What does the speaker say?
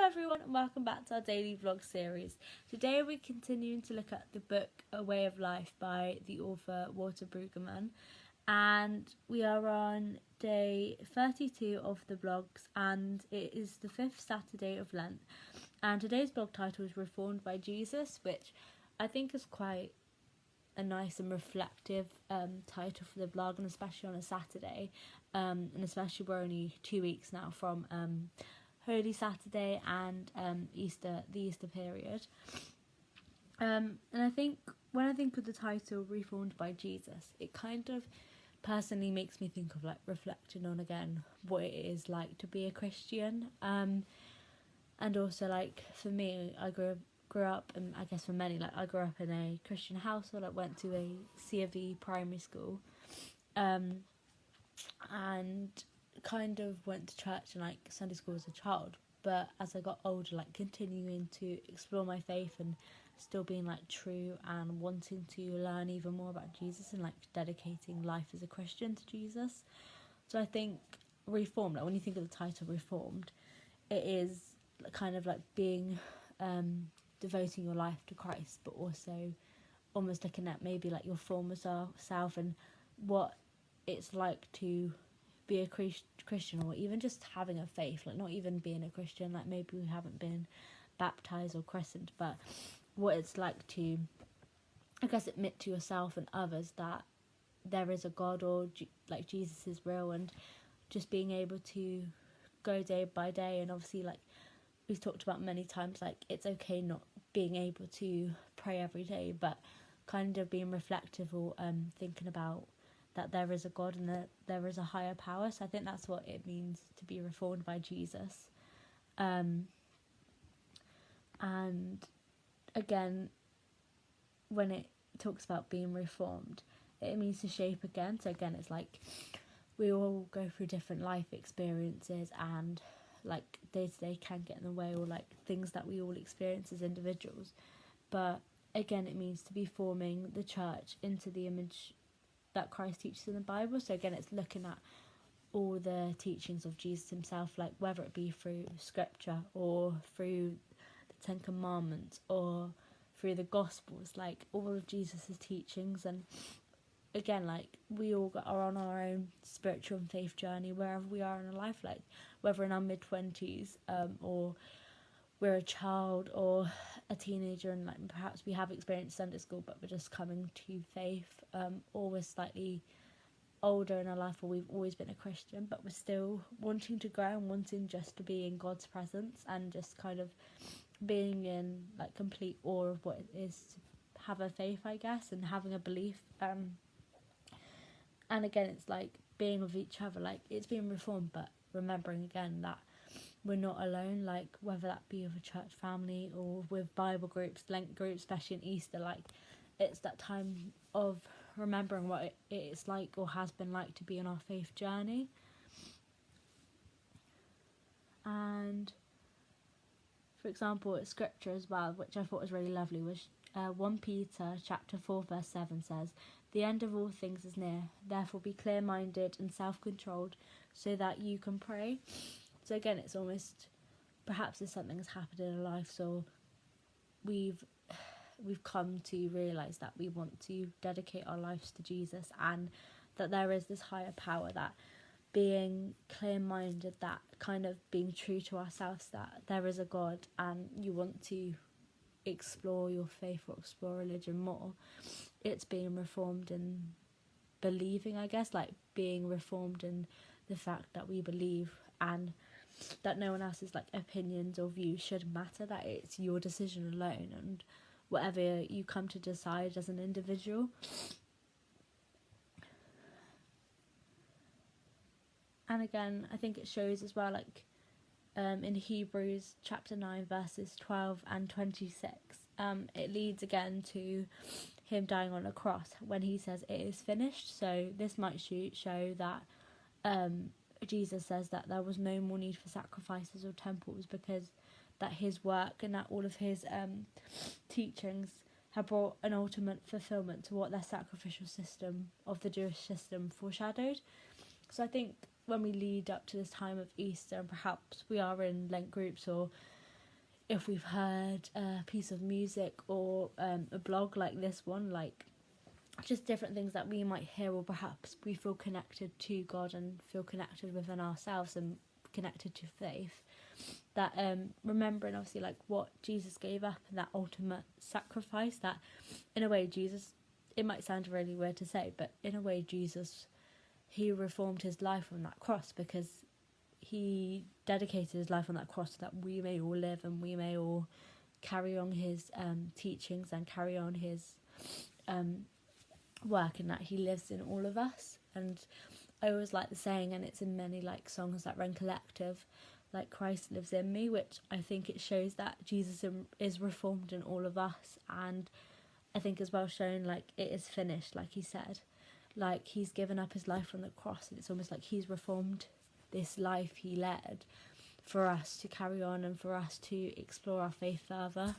everyone and welcome back to our daily vlog series. Today we're continuing to look at the book A Way of Life by the author Walter Brueggemann, and we are on day 32 of the vlogs, and it is the 5th Saturday of Lent, and today's blog title is Reformed by Jesus, which I think is quite a nice and reflective title for the vlog, and especially on a Saturday, and especially we're only 2 weeks now from Holy Saturday and the Easter period. And I think when I think of the title Reformed by Jesus, it kind of personally makes me think of like reflecting on again what it is like to be a Christian. And also like for me, I grew up, and I guess for many, like I grew up in a Christian household. I went to a C of E primary school, and kind of went to church and like Sunday school as a child, but as I got older, like continuing to explore my faith and still being like true and wanting to learn even more about Jesus and like dedicating life as a Christian to Jesus. So I think Reformed, like when you think of the title Reformed, it is kind of like being devoting your life to Christ, but also almost looking at maybe like your former self and what it's like to be a Christian, or even just having a faith, like not even being a Christian, like maybe we haven't been baptized or christened, but what it's like to, I guess, admit to yourself and others that there is a God, or like Jesus is real, and just being able to go day by day. And obviously, like we've talked about many times, like it's okay not being able to pray every day, but kind of being reflective or thinking about that there is a God and that there is a higher power. So I think that's what it means to be reformed by Jesus. And again, when it talks about being reformed, it means to shape again. So again, it's like we all go through different life experiences, and like day to day can get in the way, or like things that we all experience as individuals. But again, it means to be forming the church into the image that Christ teaches in the Bible. So again, it's looking at all the teachings of Jesus himself, like whether it be through scripture or through the 10 Commandments or through the Gospels, like all of Jesus's teachings. And again, like we all are on our own spiritual and faith journey wherever we are in our life, like whether in our mid-20s or we're a child or a teenager, and like perhaps we have experienced Sunday school but we're just coming to faith, or we're slightly older in our life, or we've always been a Christian but we're still wanting to grow and wanting just to be in God's presence and just kind of being in like complete awe of what it is to have a faith, I guess, and having a belief. And again, it's like being with each other, like it's being reformed, but remembering again that we're not alone, like whether that be with a church family or with Bible groups, Lent groups, especially in Easter, like it's that time of remembering what it's like or has been like to be on our faith journey. And for example, it's scripture as well, which I thought was really lovely, was 1 Peter chapter 4 verse 7 says, "The end of all things is near, therefore be clear-minded and self-controlled so that you can pray." So again, it's almost, perhaps if something has happened in our life, so we've come to realise that we want to dedicate our lives to Jesus, and that there is this higher power, that being clear-minded, that kind of being true to ourselves, that there is a God and you want to explore your faith or explore religion more. It's being reformed and believing, I guess, like being reformed in the fact that we believe and that no one else's like opinions or views should matter, that it's your decision alone and whatever you come to decide as an individual. And again, I think it shows as well, like in Hebrews chapter 9 verses 12 and 26, it leads again to him dying on a cross when he says it is finished. So this might show that Jesus says that there was no more need for sacrifices or temples, because that his work and that all of his teachings have brought an ultimate fulfillment to what their sacrificial system of the Jewish system foreshadowed. So I think when we lead up to this time of Easter, and perhaps we are in Lent groups or if we've heard a piece of music or a blog like this one, like just different things that we might hear, or perhaps we feel connected to God and feel connected within ourselves and connected to faith, that remembering obviously like what Jesus gave up and that ultimate sacrifice, that in a way Jesus, it might sound really weird to say, but in a way Jesus, he reformed his life on that cross, because he dedicated his life on that cross so that we may all live and we may all carry on his teachings and carry on his work, and that he lives in all of us. And I always like the saying, and it's in many like songs that run collective, like Christ lives in me, which I think it shows that Jesus is reformed in all of us. And I think as well shown like it is finished, like he said, like he's given up his life on the cross, and it's almost like he's reformed this life he led for us to carry on and for us to explore our faith further.